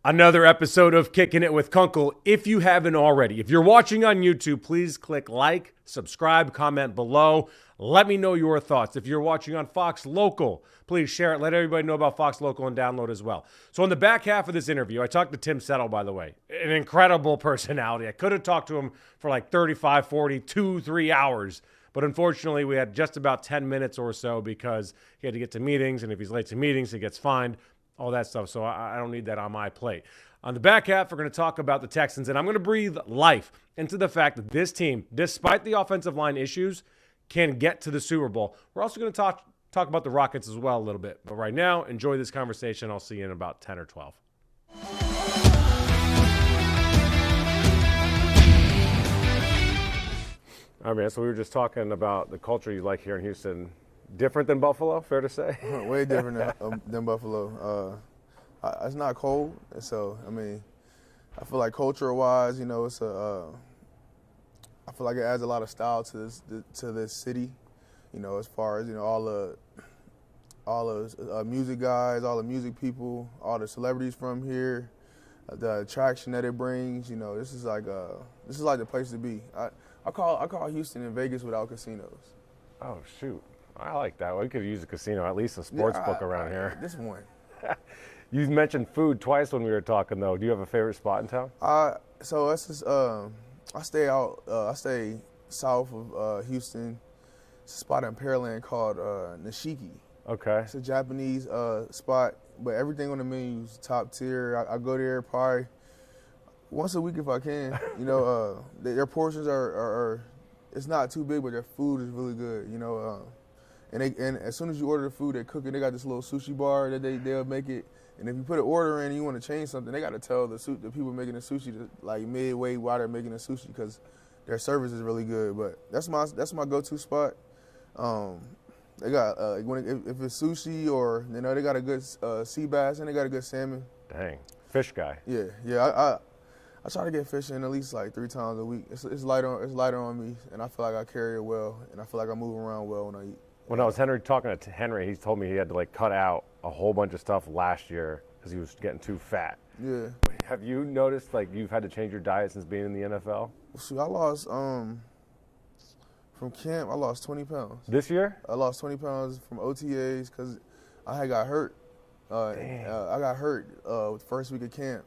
Another episode of Kickin It With Kunkel. If you haven't already, if you're watching on YouTube, please click like, subscribe, comment below. Let me know your thoughts. If you're watching on Fox Local, please share it. Let everybody know about Fox Local and download as well. So in the back half of this interview, I talked to Tim Settle, by the way. An incredible personality. I could have talked to him for like 35, 40, 2, 3 hours. But unfortunately, we had just about 10 minutes or so because he had to get to meetings. And if he's late to meetings, he gets fined. All that stuff, so I don't need that on my plate. On the back half, we're going to talk about the Texans, and I'm going to breathe life into the fact that this team, despite the offensive line issues, can get to the Super Bowl. We're also going to talk about the Rockets as well a little bit. But right now, enjoy this conversation. I'll see you in about 10 or 12. All right, man, so we were just talking about the culture you like here in Houston. Different than Buffalo, fair to say? Way different than Buffalo. It's not cold, so I mean, I feel like culture-wise, you know, I feel like it adds a lot of style to this city. You know, as far as all the music guys, all the music people, all the celebrities from here, the attraction that it brings. You know, this is like the place to be. I call Houston and Vegas without casinos. Oh shoot. I like that. We could use a casino, at least a sports book around here. This one. You mentioned food twice when we were talking, though. Do you have a favorite spot in town? So it's just, I stay south of Houston. It's a spot in Pearland called Nishiki. Okay. It's a Japanese spot, but everything on the menu is top tier. I go there probably once a week if I can. You know, their portions are it's not too big, but their food is really good. You know. And as soon as you order the food, they cook it. They got this little sushi bar that they'll make it. And if you put an order in and you want to change something, they got to tell the people making the sushi to, like midway while they're making the sushi because their service is really good. But that's my go-to spot. They got if it's sushi or they got a good sea bass and they got a good salmon. Dang, fish guy. Yeah. I try to get fish in at least like 3 times a week. It's lighter on me, and I feel like I carry it well, and I feel like I move around well when I eat. When I was talking to Henry, he told me he had to cut out a whole bunch of stuff last year because he was getting too fat. Yeah. Have you noticed you've had to change your diet since being in the NFL? Well, shoot, I lost from camp. I lost 20 pounds. This year? I lost 20 pounds from OTAs because I had got hurt. I got hurt the first week of camp,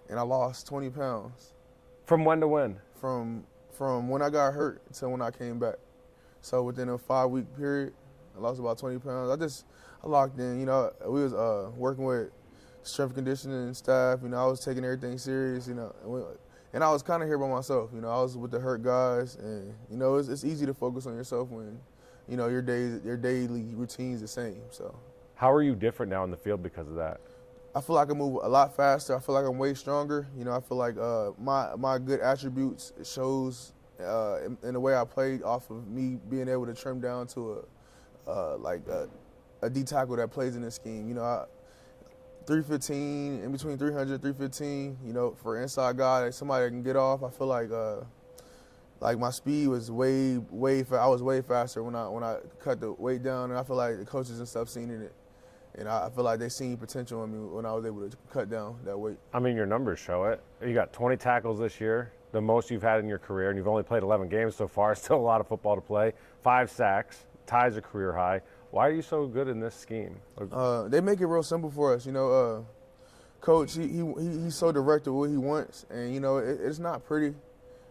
and I lost 20 pounds. From when to when? From when I got hurt to when I came back. So within a 5-week period, I lost about 20 pounds. I locked in. You know, we was working with strength conditioning staff. You know, I was taking everything serious. You know, and I was kind of here by myself. You know, I was with the hurt guys, and you know, it's easy to focus on yourself when, you know, your daily routine's the same. So. How are you different now in the field because of that? I feel like I move a lot faster. I feel like I'm way stronger. You know, I feel like my good attributes shows in the way I played off of me being able to trim down to a D tackle that plays in this scheme. You know, 315, in between 300, 315. You know, for inside guy, somebody that can get off. I feel like my speed was way I was way faster when I cut the weight down, and I feel like the coaches and stuff seen it. And I feel like they seen potential in me when I was able to cut down that weight. I mean, your numbers show it. You got 20 tackles this year, the most you've had in your career, and you've only played 11 games so far. Still a lot of football to play. 5 sacks, ties a career high. Why are you so good in this scheme? They make it real simple for us. You know, Coach, he's so direct with what he wants, and you know, it's not pretty,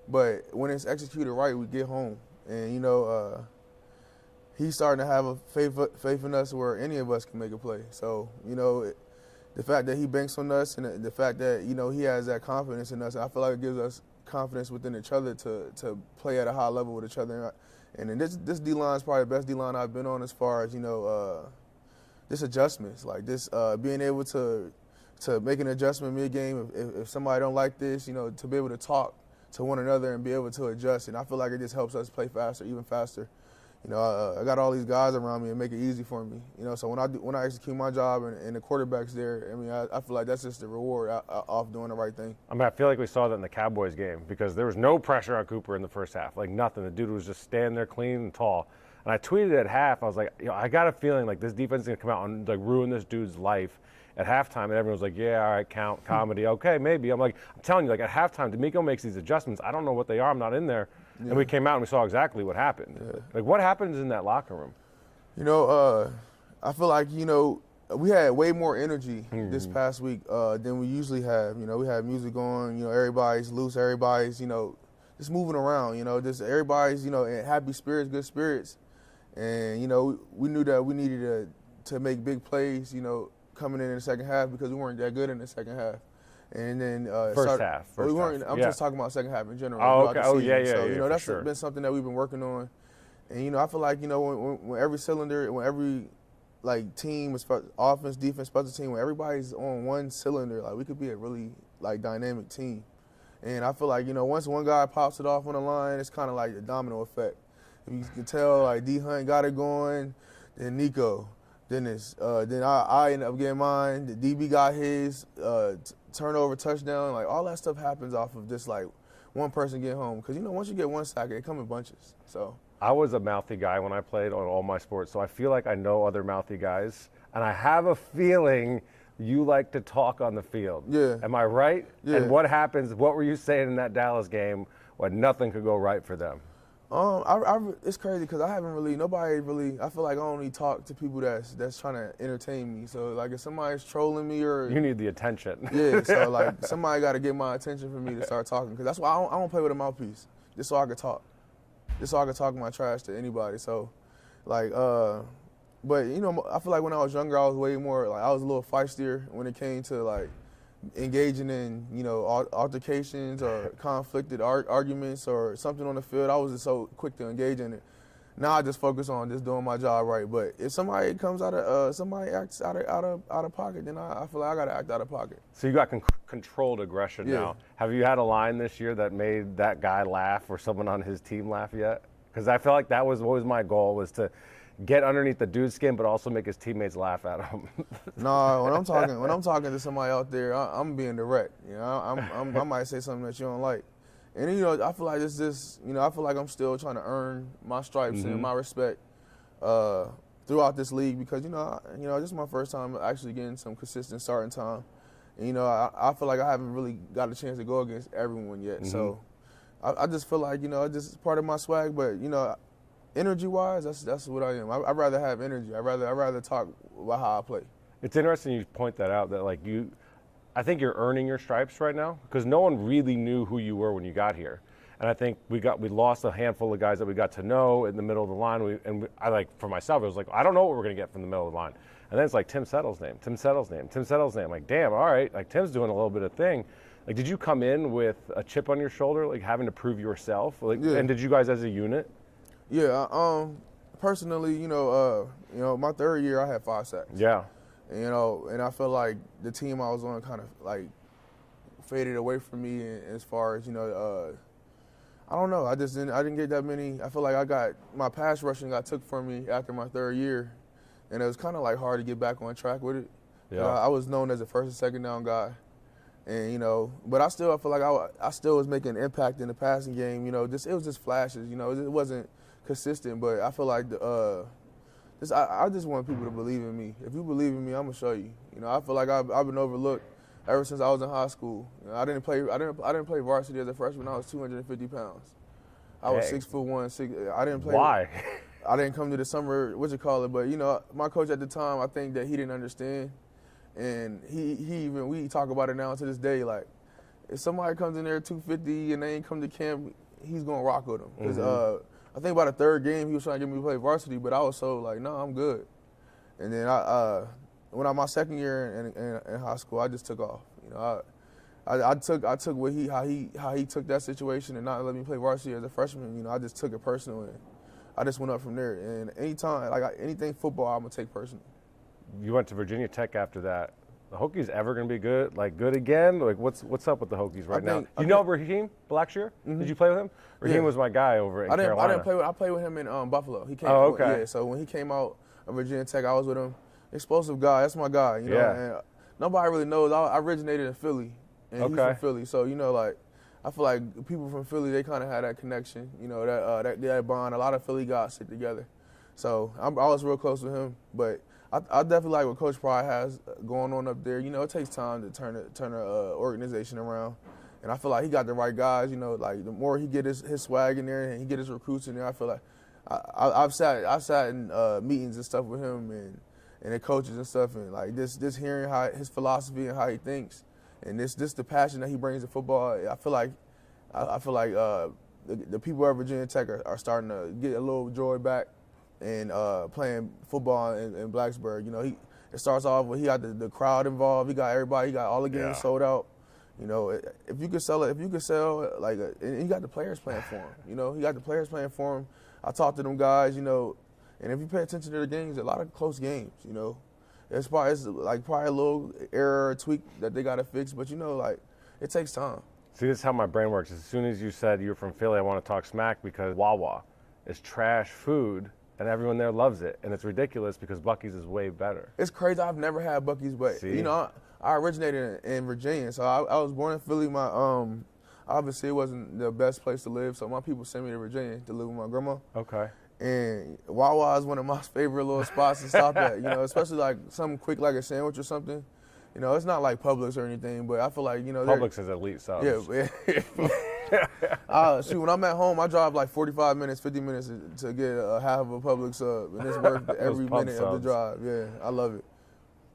but when it's executed right, we get home. And you know, he's starting to have a faith in us where any of us can make a play. So, you know, the fact that he banks on us and the fact that, you know, he has that confidence in us, I feel like it gives us confidence within each other to play at a high level with each other. And then this D-line is probably the best D-line I've been on as far as, you know, just adjustments. Like this being able to make an adjustment mid-game if somebody don't like this, you know, to be able to talk to one another and be able to adjust. And I feel like it just helps us play faster, even faster. You know, I got all these guys around me and make it easy for me. You know, so when I execute my job and the quarterback's there, I mean, I feel like that's just the reward off doing the right thing. I mean, I feel like we saw that in the Cowboys game because there was no pressure on Cooper in the first half, like nothing. The dude was just standing there clean and tall. And I tweeted at half, I was like, I got a feeling like this defense is going to come out and like ruin this dude's life. at halftime, and everyone was like, yeah, all right, count, comedy, okay, maybe. I'm like, I'm telling you, like at halftime, D'Amico makes these adjustments. I don't know what they are. I'm not in there. Yeah. And we came out and we saw exactly what happened. Yeah. Like, what happens in that locker room? I feel like, we had way more energy this past week than we usually have. We had music going, everybody's loose, everybody's, just moving around, just everybody's, in happy spirits, good spirits. And, we knew that we needed to make big plays, coming in the second half because we weren't that good in the second half. And then first half. I'm just talking about second half in general. Oh, okay. Oh, yeah. So, that's been something that we've been working on. And, I feel like, when every cylinder, when every team, offense, defense, special team, when everybody's on one cylinder, we could be a really dynamic team. And I feel like, once one guy pops it off on the line, it's kind of like a domino effect. If you can tell, D Hunt got it going, then Nico, then I end up getting mine. The DB got his turnover, touchdown, all that stuff happens off of just one person getting home. Because once you get one sack, it come in bunches. So. I was a mouthy guy when I played on all my sports, so I feel like I know other mouthy guys, and I have a feeling you like to talk on the field. Yeah. Am I right? Yeah. And what happens, what were you saying in that Dallas game when nothing could go right for them? It's crazy because nobody really, I feel like I only talk to people that's trying to entertain me. So, if somebody's trolling me or... You need the attention. Yeah, so, somebody got to get my attention for me to start talking. Because that's why I don't play with a mouthpiece, just so I can talk. Just so I could talk my trash to anybody. So, but, I feel like when I was younger, I was way more, I was a little feistier when it came to, engaging in, altercations or conflicted arguments or something on the field. I was just so quick to engage in it. Now I just focus on just doing my job right. But if somebody comes somebody acts out of pocket, then I feel like I got to act out of pocket. So you got controlled aggression now. Have you had a line this year that made that guy laugh or someone on his team laugh yet? Because I feel like that was always my goal, was to get underneath the dude's skin, but also make his teammates laugh at him. No, when I'm talking to somebody out there, I'm being direct. I might say something that you don't like. And I feel like it's just, I feel like I'm still trying to earn my stripes and my respect throughout this league because this is my first time actually getting some consistent starting time. And, I feel like I haven't really got a chance to go against everyone yet. So I just feel like it's just part of my swag. But energy-wise, that's what I am. I'd rather have energy. I'd rather talk about how I play. It's interesting you point that out. That I think you're earning your stripes right now because no one really knew who you were when you got here. And I think we lost a handful of guys that we got to know in the middle of the line. For myself, it was I don't know what we're going to get from the middle of the line. And then it's Tim Settle's name. Damn, all right. Tim's doing a little bit of thing. Did you come in with a chip on your shoulder, having to prove yourself? Yeah. And did you guys as a unit? Yeah. Personally, my third year I had 5 sacks. Yeah. And I felt like the team I was on kind of faded away from me as far as I don't know. I didn't get that many. I feel like my pass rushing got took from me after my third year, and it was kind of hard to get back on track with it. Yeah. I was known as a first and second down guy, and but I feel like I still was making an impact in the passing game. It was just flashes. It wasn't consistent, but I feel like I just want people to believe in me. If you believe in me, I'm gonna show you. I feel like I've been overlooked ever since I was in high school. I didn't play varsity as a freshman. I was 250 pounds. I was 6'1". I didn't play. Why? I didn't come to the summer, but my coach at the time, I think that he didn't understand, and we talk about it now to this day. If somebody comes in there 250 and they ain't come to camp, he's gonna rock with them. Because I think by the third game he was trying to get me to play varsity, but I was so no, I'm good. And then my second year in high school, I just took off. I took how he took that situation and not let me play varsity as a freshman. I just took it personal and I just went up from there. And anything football, I'm gonna take personal. You went to Virginia Tech after that. The Hokies ever gonna be good? Good again? What's up with the Hokies right now? You know Raheem Blackshear? Mm-hmm. Did you play with him? Raheem was my guy over in Carolina. I played with him in Buffalo. He came. Oh, okay. Yeah. So when he came out of Virginia Tech, I was with him. Explosive guy. That's my guy. And nobody really knows. I originated in Philly, and he's from Philly. So I feel like people from Philly, they kind of had that connection. that bond. A lot of Philly guys sit together. So I was real close with him, but I definitely like what Coach Pride has going on up there. You know, it takes time to turn the organization around. And I feel like he got the right guys. You know, like the more he get his swag in there and he get his recruits in there, I feel like I've sat in meetings and stuff with him and the coaches and stuff, and like just hearing how his philosophy and how he thinks, and this the passion that he brings to football. I feel like the people at Virginia Tech are starting to get a little joy back and playing football in Blacksburg. You know, it starts off with he got the crowd involved. He got everybody. He got all the games sold out. You know, if you could sell like, and he got the players playing for him. You know, he got the players playing for him. I talked to them guys. You know, and if you pay attention to the games, a lot of close games. You know, it's probably a little error or tweak that they got to fix. But you know, like it takes time. See, this is how my brain works. As soon as you said you're from Philly, I want to talk smack because Wawa is trash food and everyone there loves it. And it's ridiculous because Buc-ee's is way better. It's crazy. I've never had Buc-ee's, but you know, I originated in Virginia, so I was born in Philly. My obviously it wasn't the best place to live, so my people sent me to Virginia to live with my grandma. Okay. And Wawa is one of my favorite little spots to stop at. You know, especially like something quick like a sandwich or something. You know, it's not like Publix or anything, but I feel like, you know. Publix is elite sauce. Yeah. Shoot, when I'm at home, I drive like 45 minutes, 50 minutes to get a half of a Publix sub, and it's worth every minute of the drive. Yeah, I love it.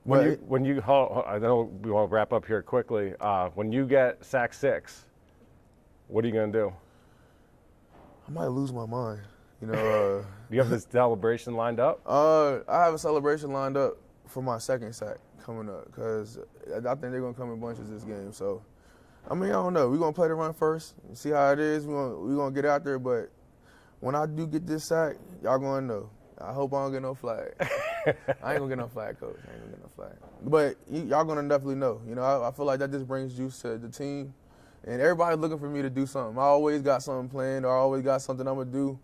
When you I know we want to wrap up here quickly. When you get sack 6, what are you going to do? I might lose my mind. You know. Do you have this celebration lined up? I have a celebration lined up for my second sack coming up because I think they're going to come in bunches this game. So, I mean, I don't know. We're going to play the run first and see how it is. We're going to get out there. But when I do get this sack, y'all going to know. I hope I don't get no flag. I ain't going to get no flag, Coach. I ain't going to get no flag. But y'all going to definitely know. You know, I feel like that just brings juice to the team. And everybody's looking for me to do something. I always got something planned or I always got something I'm going to do.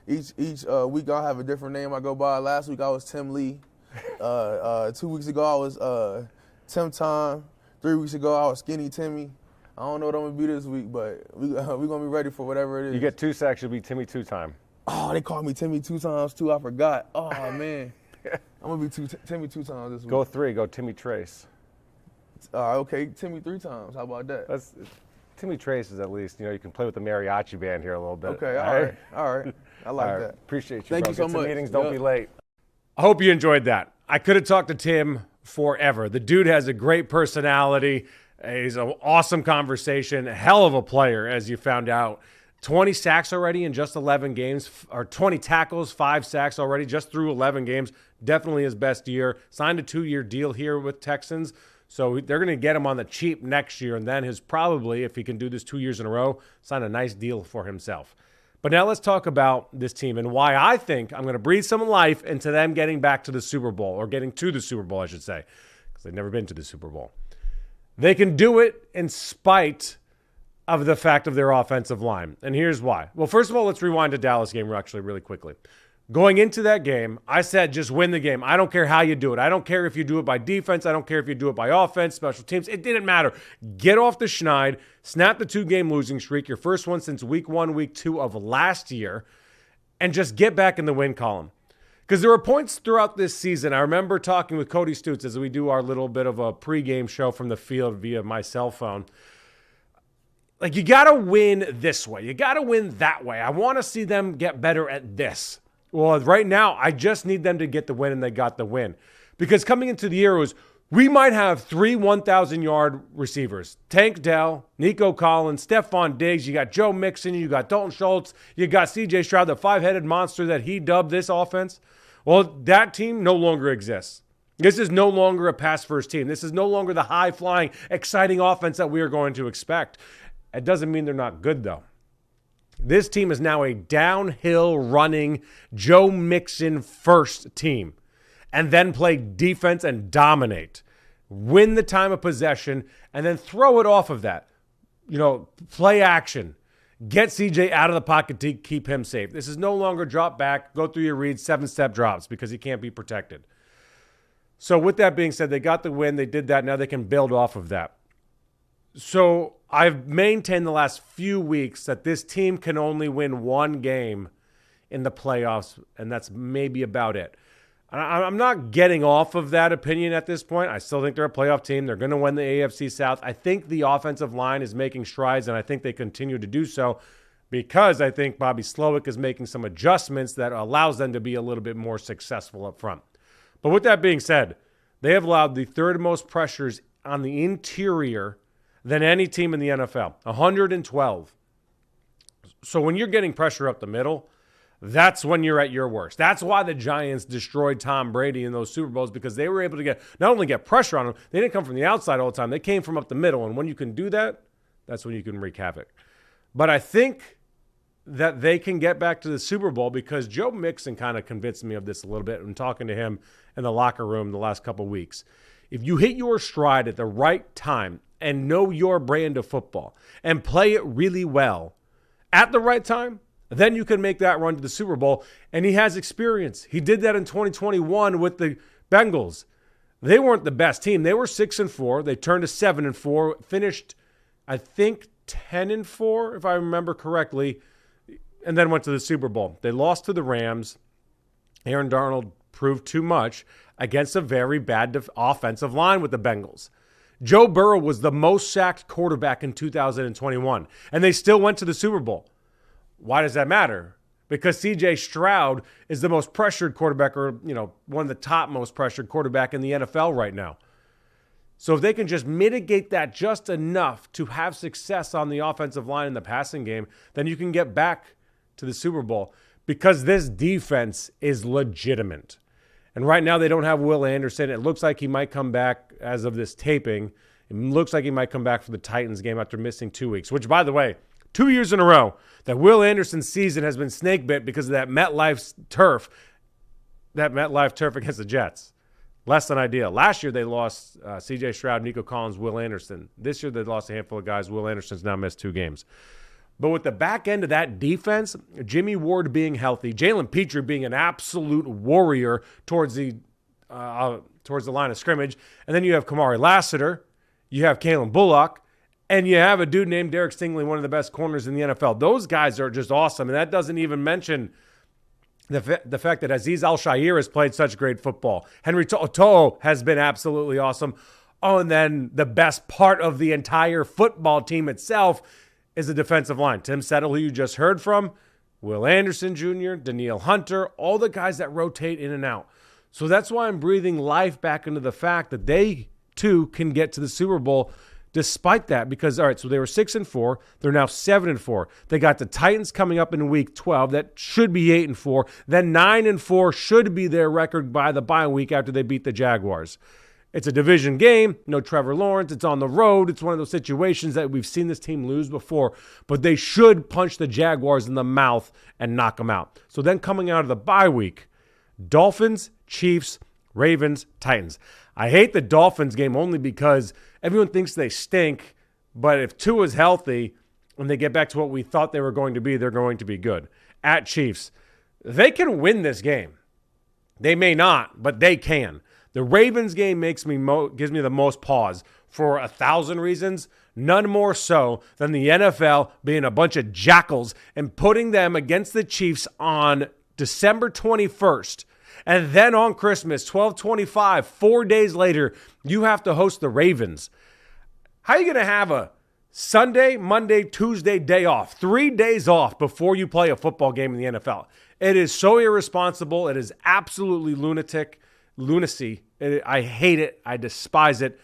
Each week I'll have a different name I go by. Last week I was Tim Lee. 2 weeks ago I was Tim Time. 3 weeks ago I was Skinny Timmy. I don't know what I'm going to be this week, but we're going to be ready for whatever it is. You get 2 sacks, you'll be Timmy 2 time. Oh, they called me Timmy 2 times too. I forgot. Oh, man. I'm going to be Timmy 2 times this week. Go 3. Go Timmy Trace. Okay, Timmy 3 times. How about that? Timmy Trace is at least, you know, you can play with the mariachi band here a little bit. Okay, all right. I like that. Appreciate you, Thank bro. you so Get much. to meetings, don't be late. I hope you enjoyed that. I could have talked to Tim forever. The dude has a great personality. He's an awesome conversation. Hell of a player, as you found out. 20 sacks already in just 11 games, or 20 tackles, 5 sacks already just through 11 games. Definitely his best year. Signed a 2-year deal here with Texans. So they're going to get him on the cheap next year, and then his probably, if he can do this 2 years in a row, sign a nice deal for himself. But now let's talk about this team and why I think I'm going to breathe some life into them getting back to the Super Bowl, or getting to the Super Bowl, I should say, because they've never been to the Super Bowl. They can do it in spite of the fact of their offensive line. And here's why. Well, first of all, let's rewind to Dallas game actually really quickly. Going into that game, I said just win the game. I don't care how you do it. I don't care if you do it by defense. I don't care if you do it by offense, special teams. It didn't matter. Get off the schneid, snap the 2-game losing streak, your first one since week 1, week 2 of last year, and just get back in the win column. Because there were points throughout this season. I remember talking with Cody Stutes as we do our little bit of a pregame show from the field via my cell phone. Like, you got to win this way. You got to win that way. I want to see them get better at this. Well, right now, I just need them to get the win, and they got the win. Because coming into the year, it was, we might have 3 1,000-yard receivers. Tank Dell, Nico Collins, Stephon Diggs. You got Joe Mixon. You got Dalton Schultz. You got C.J. Stroud, the 5-headed monster that he dubbed this offense. Well, that team no longer exists. This is no longer a pass-first team. This is no longer the high-flying, exciting offense that we are going to expect. It doesn't mean they're not good, though. This team is now a downhill running Joe Mixon first team, and then play defense and dominate, win the time of possession, and then throw it off of that. You know, play action, get CJ out of the pocket to keep him safe. This is no longer drop back, go through your reads, 7-step drops because he can't be protected. So with that being said, they got the win. They did that. Now they can build off of that. So I've maintained the last few weeks that this team can only win one game in the playoffs, and that's maybe about it. I'm not getting off of that opinion at this point. I still think they're a playoff team. They're going to win the AFC South. I think the offensive line is making strides, and I think they continue to do so because I think Bobby Slowick is making some adjustments that allows them to be a little bit more successful up front. But with that being said, they have allowed the third most pressures on the interior than any team in the NFL, 112. So when you're getting pressure up the middle, that's when you're at your worst. That's why the Giants destroyed Tom Brady in those Super Bowls, because they were able to not only get pressure on him, they didn't come from the outside all the time. They came from up the middle, and when you can do that, that's when you can wreak havoc. But I think that they can get back to the Super Bowl because Joe Mixon kind of convinced me of this a little bit when talking to him in the locker room the last couple of weeks. If you hit your stride at the right time and know your brand of football and play it really well at the right time, then you can make that run to the Super Bowl. And he has experience. He did that in 2021 with the Bengals. They weren't the best team. They were 6-4. They turned to 7-4, finished, I think, 10-4, if I remember correctly, and then went to the Super Bowl. They lost to the Rams. Aaron Darnold proved too much against a very bad offensive line with the Bengals. Joe Burrow was the most sacked quarterback in 2021, and they still went to the Super Bowl. Why does that matter? Because C.J. Stroud is the most pressured quarterback, or one of the top most pressured quarterback in the NFL right now. So if they can just mitigate that just enough to have success on the offensive line in the passing game, then you can get back to the Super Bowl, because this defense is legitimate. And right now they don't have Will Anderson. It looks like he might come back as of this taping. It looks like he might come back for the Titans game after missing 2 weeks, which, by the way, 2 years in a row that Will Anderson's season has been snake bit because of that MetLife turf against the Jets. Less than ideal. Last year they lost C.J. Stroud, Nico Collins, Will Anderson. This year they lost a handful of guys. Will Anderson's now missed 2 games. But with the back end of that defense, Jimmy Ward being healthy, Jalen Petrie being an absolute warrior towards the line of scrimmage, and then you have Kamari Lassiter, you have Kalen Bullock, and you have a dude named Derek Stingley, one of the best corners in the NFL. Those guys are just awesome, and that doesn't even mention the fact that Azeez Al-Shaair has played such great football. Henry To'o has been absolutely awesome. Oh, and then the best part of the entire football team itself is the defensive line. Tim Settle, who you just heard from, Will Anderson Jr., Danielle Hunter, all the guys that rotate in and out. So that's why I'm breathing life back into the fact that they, too, can get to the Super Bowl despite that. Because, all right, so they were 6-4. They're now 7-4. They got the Titans coming up in Week 12. That should be 8-4. Then 9-4 should be their record by the bye week after they beat the Jaguars. It's a division game. No Trevor Lawrence. It's on the road. It's one of those situations that we've seen this team lose before. But they should punch the Jaguars in the mouth and knock them out. So then coming out of the bye week, Dolphins, Chiefs, Ravens, Titans. I hate the Dolphins game only because everyone thinks they stink. But if Tua's healthy and they get back to what we thought they were going to be, they're going to be good. At Chiefs, they can win this game. They may not, but they can. The Ravens game gives me the most pause for 1,000 reasons, none more so than the NFL being a bunch of jackals and putting them against the Chiefs on December 21st. And then on Christmas, 12/25, 4 days later, you have to host the Ravens. How are you going to have a Sunday, Monday, Tuesday day off, 3 days off before you play a football game in the NFL? It is so irresponsible. It is absolutely lunacy. I hate it. I despise it.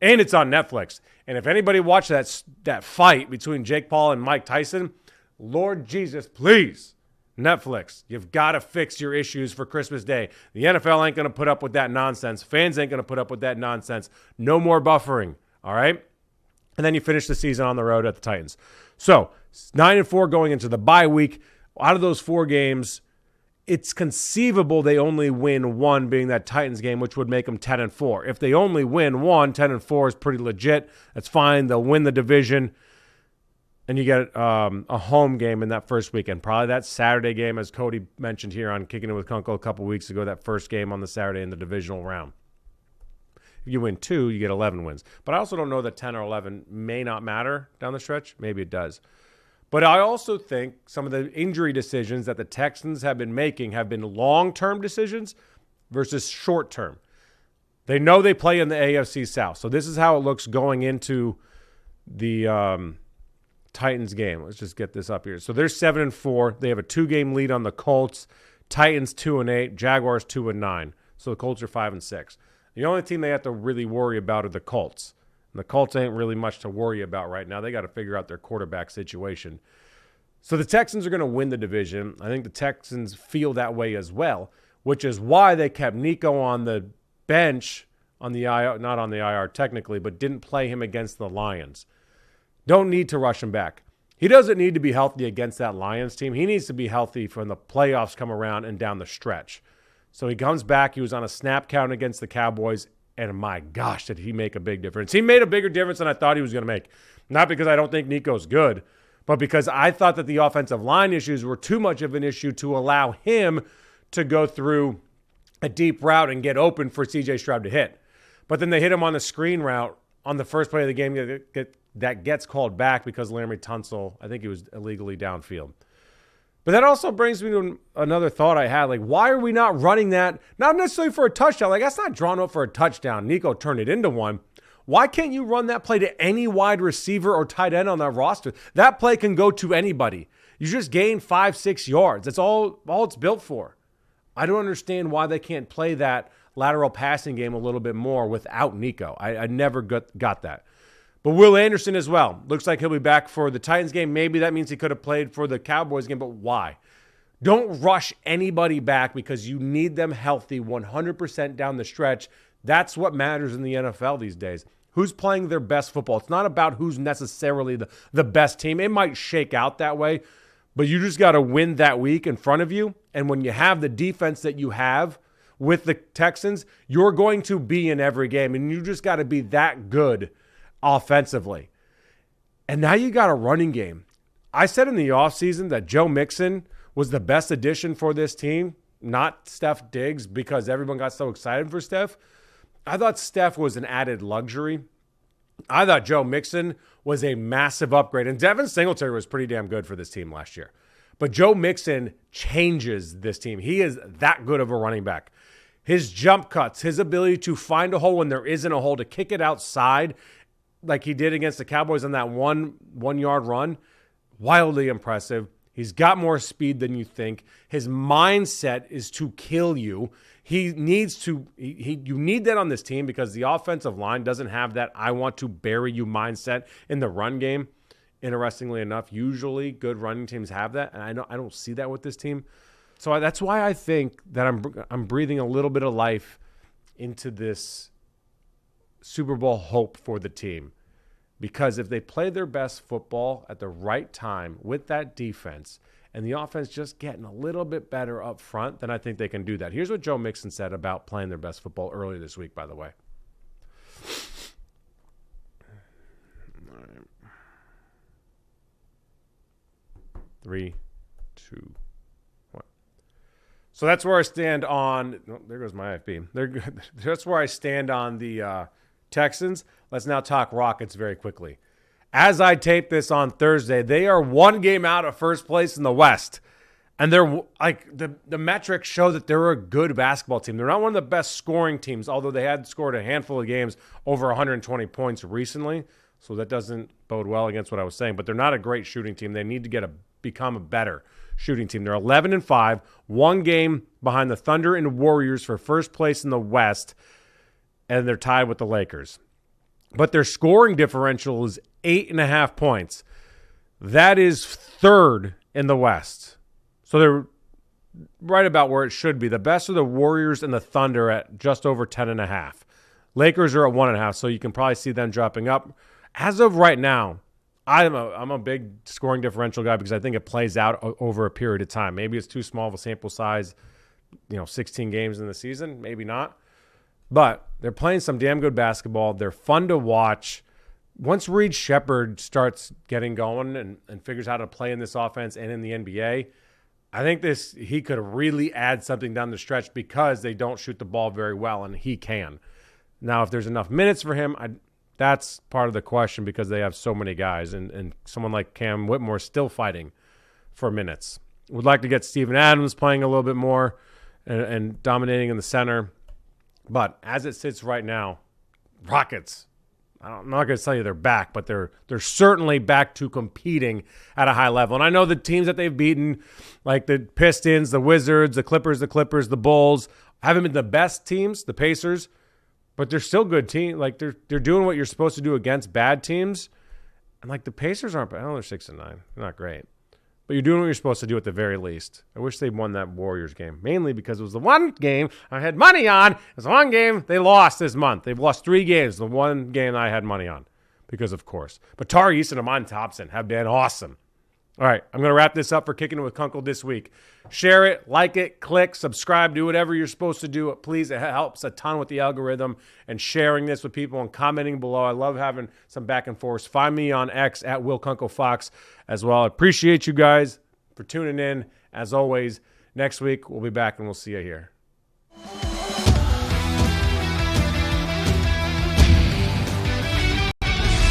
And it's on Netflix. And if anybody watched that fight between Jake Paul and Mike Tyson, Lord Jesus, please, Netflix, you've got to fix your issues for Christmas Day. The NFL ain't going to put up with that nonsense. Fans ain't going to put up with that nonsense. No more buffering, all right? And then you finish the season on the road at the Titans. So 9-4 going into the bye week. Out of those 4 games, it's conceivable they only win 1, being that Titans game, which would make them 10-4. If they only win 1, 10-4 is pretty legit. That's fine. They'll win the division. And you get a home game in that first weekend. Probably that Saturday game, as Cody mentioned here on Kicking It With Kunkel a couple weeks ago, that first game on the Saturday in the divisional round. If you win 2, you get 11 wins. But I also don't know that 10 or 11 may not matter down the stretch. Maybe it does. But I also think some of the injury decisions that the Texans have been making have been long-term decisions versus short term. They know they play in the AFC South. So this is how it looks going into the Titans game. Let's just get this up here. So they're 7-4. They have a 2-game lead on the Colts. Titans 2-8. Jaguars 2-9. So the Colts are 5-6. The only team they have to really worry about are the Colts. And the Colts ain't really much to worry about right now. They got to figure out their quarterback situation. So the Texans are going to win the division. I think the Texans feel that way as well, which is why they kept Nico on the bench on the IR, not on the IR technically, but didn't play him against the Lions. Don't need to rush him back. He doesn't need to be healthy against that Lions team. He needs to be healthy when the playoffs come around and down the stretch. So he comes back. He was on a snap count against the Cowboys, and my gosh, did he make a big difference. He made a bigger difference than I thought he was going to make. Not because I don't think Nico's good, but because I thought that the offensive line issues were too much of an issue to allow him to go through a deep route and get open for C.J. Stroud to hit. But then they hit him on the screen route on the first play of the game that gets called back because Laremy Tunsil, I think he was illegally downfield. But that also brings me to another thought I had. Like, why are we not running that? Not necessarily for a touchdown. Like, that's not drawn up for a touchdown. Nico turned it into one. Why can't you run that play to any wide receiver or tight end on that roster? That play can go to anybody. You just gain 5-6 yards. That's all it's built for. I don't understand why they can't play that lateral passing game a little bit more without Nico. I never got that. But Will Anderson as well. Looks like he'll be back for the Titans game. Maybe that means he could have played for the Cowboys game, but why? Don't rush anybody back because you need them healthy 100% down the stretch. That's what matters in the NFL these days. Who's playing their best football? It's not about who's necessarily the best team. It might shake out that way, but you just got to win that week in front of you. And when you have the defense that you have with the Texans, you're going to be in every game. And you just got to be that good offensively. And now you got a running game. I said in the offseason that Joe Mixon was the best addition for this team, not Steph Diggs, because everyone got so excited for Steph. I thought Steph was an added luxury. I thought Joe Mixon was a massive upgrade. And Devin Singletary was pretty damn good for this team last year. But Joe Mixon changes this team. He is that good of a running back. His jump cuts, his ability to find a hole when there isn't a hole, to kick it outside like he did against the Cowboys on that one-yard run, wildly impressive. He's got more speed than you think. His mindset is to kill you. He needs to. You need that on this team because the offensive line doesn't have that I want to bury you mindset in the run game. Interestingly enough, usually good running teams have that, and I don't see that with this team. So that's why I think that I'm breathing a little bit of life into this Super Bowl hope for the team. Because if they play their best football at the right time with that defense and the offense just getting a little bit better up front, then I think they can do that. Here's what Joe Mixon said about playing their best football earlier this week, by the way. All right. 3, 2, 1. So that's where I stand on. Oh, there goes my IFB. That's where I stand on the Texans. Let's now talk Rockets very quickly. As I tape this on Thursday, they are one game out of first place in the West. And they're like the metrics show that they're a good basketball team. They're not one of the best scoring teams, although they had scored a handful of games over 120 points recently. So that doesn't bode well against what I was saying. But they're not a great shooting team. They need to become a better shooting team. They're 11-5, one game behind the Thunder and Warriors for first place in the West, and they're tied with the Lakers. But their scoring differential is 8.5 points. That is third in the West. So they're right about where it should be. The best are the Warriors and the Thunder at just over 10.5. Lakers are at 1.5, so you can probably see them dropping up. As of right now, I'm a big scoring differential guy because I think it plays out over a period of time. Maybe it's too small of a sample size, 16 games in the season, maybe not. But they're playing some damn good basketball. They're fun to watch. Once Reed Shepherd starts getting going and figures out how to play in this offense and in the NBA, I think he could really add something down the stretch because they don't shoot the ball very well, and he can. Now, if there's enough minutes for him, that's part of the question because they have so many guys, and someone like Cam Whitmore is still fighting for minutes. Would like to get Steven Adams playing a little bit more and dominating in the center. But as it sits right now, Rockets, I'm not going to tell you they're back, but they're certainly back to competing at a high level. And I know the teams that they've beaten, like the Pistons, the Wizards, the Clippers, the Bulls, haven't been the best teams, the Pacers, but they're still good teams. Like they're doing what you're supposed to do against bad teams. And like the Pacers aren't bad. I know they're 6-9. They're not great. But you're doing what you're supposed to do at the very least. I wish they won that Warriors game, mainly because it was the one game I had money on. It was the one game they lost this month. They've lost 3 games, the one game I had money on, because of course. But Tari Easton and Amon Thompson have been awesome. All right, I'm going to wrap this up for Kicking It With Kunkel this week. Share it, like it, click, subscribe, do whatever you're supposed to do. Please, it helps a ton with the algorithm and sharing this with people and commenting below. I love having some back and forth. Find me on X at WillKunkelFox as well. I appreciate you guys for tuning in. As always, next week we'll be back and we'll see you here.